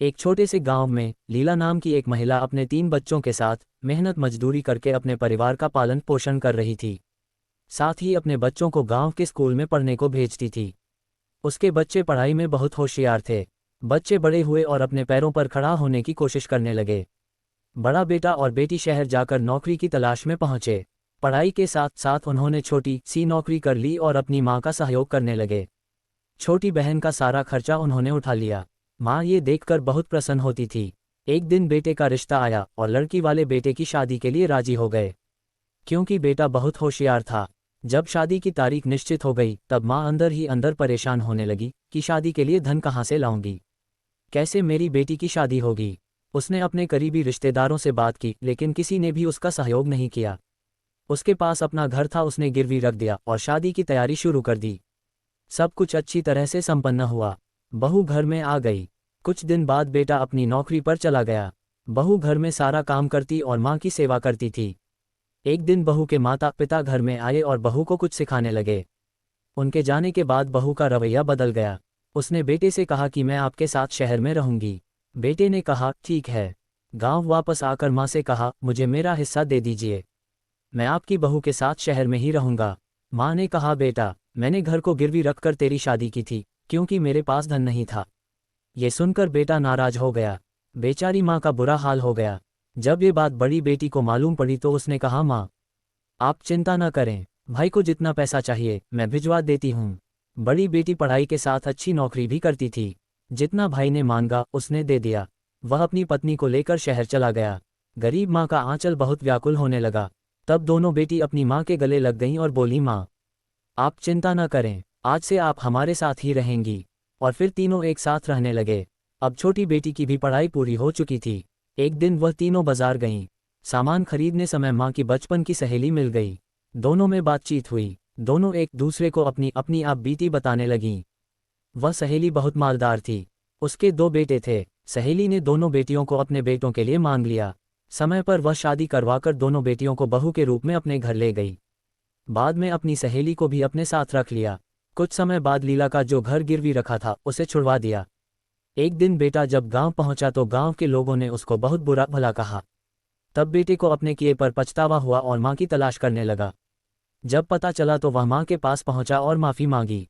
एक छोटे से गांव में लीला नाम की एक महिला अपने 3 बच्चों के साथ मेहनत मजदूरी करके अपने परिवार का पालन पोषण कर रही थी। साथ ही अपने बच्चों को गांव के स्कूल में पढ़ने को भेजती थी। उसके बच्चे पढ़ाई में बहुत होशियार थे। बच्चे बड़े हुए और अपने पैरों पर खड़ा होने की कोशिश करने लगे। बड़ा बेटा और बेटी शहर जाकर नौकरी की तलाश में पहुंचे। पढ़ाई के साथ साथ उन्होंने छोटी सी नौकरी कर ली और अपनी मां का सहयोग करने लगे। छोटी बहन का सारा खर्चा उन्होंने उठा लिया। माँ ये देखकर बहुत प्रसन्न होती थी। एक दिन बेटे का रिश्ता आया और लड़की वाले बेटे की शादी के लिए राजी हो गए, क्योंकि बेटा बहुत होशियार था। जब शादी की तारीख निश्चित हो गई तब माँ अंदर ही अंदर परेशान होने लगी कि शादी के लिए धन कहाँ से लाऊंगी, कैसे मेरी बेटी की शादी होगी। उसने अपने करीबी रिश्तेदारों से बात की लेकिन किसी ने भी उसका सहयोग नहीं किया। उसके पास अपना घर था, उसने गिरवी रख दिया और शादी की तैयारी शुरू कर दी। सब कुछ अच्छी तरह से संपन्न हुआ। बहू घर में आ गई। कुछ दिन बाद बेटा अपनी नौकरी पर चला गया। बहू घर में सारा काम करती और माँ की सेवा करती थी। एक दिन बहू के माता पिता घर में आए और बहू को कुछ सिखाने लगे। उनके जाने के बाद बहू का रवैया बदल गया। उसने बेटे से कहा कि मैं आपके साथ शहर में रहूंगी। बेटे ने कहा ठीक है। गांव वापस आकर माँ से कहा मुझे मेरा हिस्सा दे दीजिए, मैं आपकी बहू के साथ शहर में ही रहूंगा। माँ ने कहा बेटा, मैंने घर को गिरवी रखकर तेरी शादी की थी क्योंकि मेरे पास धन नहीं था। ये सुनकर बेटा नाराज हो गया। बेचारी माँ का बुरा हाल हो गया। जब ये बात बड़ी बेटी को मालूम पड़ी तो उसने कहा माँ, आप चिंता न करें, भाई को जितना पैसा चाहिए मैं भिजवा देती हूँ। बड़ी बेटी पढ़ाई के साथ अच्छी नौकरी भी करती थी। जितना भाई ने मांगा उसने दे दिया। वह अपनी पत्नी को लेकर शहर चला गया। गरीब माँ का आंचल बहुत व्याकुल होने लगा। तब दोनों बेटी अपनी माँ के गले लग गईं और बोली माँ, आप चिंता न करें, आज से आप हमारे साथ ही रहेंगी। और फिर तीनों एक साथ रहने लगे। अब छोटी बेटी की भी पढ़ाई पूरी हो चुकी थी। एक दिन वह तीनों बाजार गईं। सामान खरीदने समय माँ की बचपन की सहेली मिल गई। दोनों में बातचीत हुई। दोनों एक दूसरे को अपनी अपनी आप बीती बताने लगीं। वह सहेली बहुत मालदार थी। उसके 2 बेटे थे। सहेली ने दोनों बेटियों को अपने बेटों के लिए मांग लिया। समय पर वह शादी करवाकर दोनों बेटियों को बहू के रूप में अपने घर ले गई। बाद में अपनी सहेली को भी अपने साथ रख लिया। कुछ समय बाद लीला का जो घर गिरवी रखा था उसे छुड़वा दिया। एक दिन बेटा जब गांव पहुंचा तो गांव के लोगों ने उसको बहुत बुरा भला कहा। तब बेटे को अपने किए पर पछतावा हुआ और मां की तलाश करने लगा। जब पता चला तो वह मां के पास पहुंचा और माफी मांगी।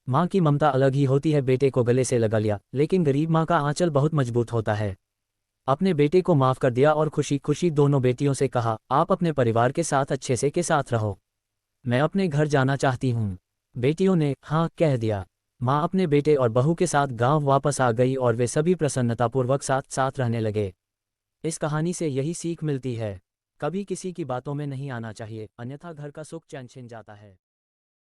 मां की ममता अलग ही होती है। बेटे को गले से लगा लिया, लेकिन गरीब मां का आंचल बहुत मजबूत होता है। अपने बेटे को माफ कर दिया और खुशी खुशी दोनों बेटियों से कहा आप अपने परिवार के साथ अच्छे से के साथ रहो, मैं अपने घर जाना चाहती हूँ। बेटियों ने हाँ कह दिया। माँ अपने बेटे और बहू के साथ गांव वापस आ गई और वे सभी प्रसन्नतापूर्वक साथ साथ रहने लगे। इस कहानी से यही सीख मिलती है, कभी किसी की बातों में नहीं आना चाहिए, अन्यथा घर का सुख चैन छिन जाता है।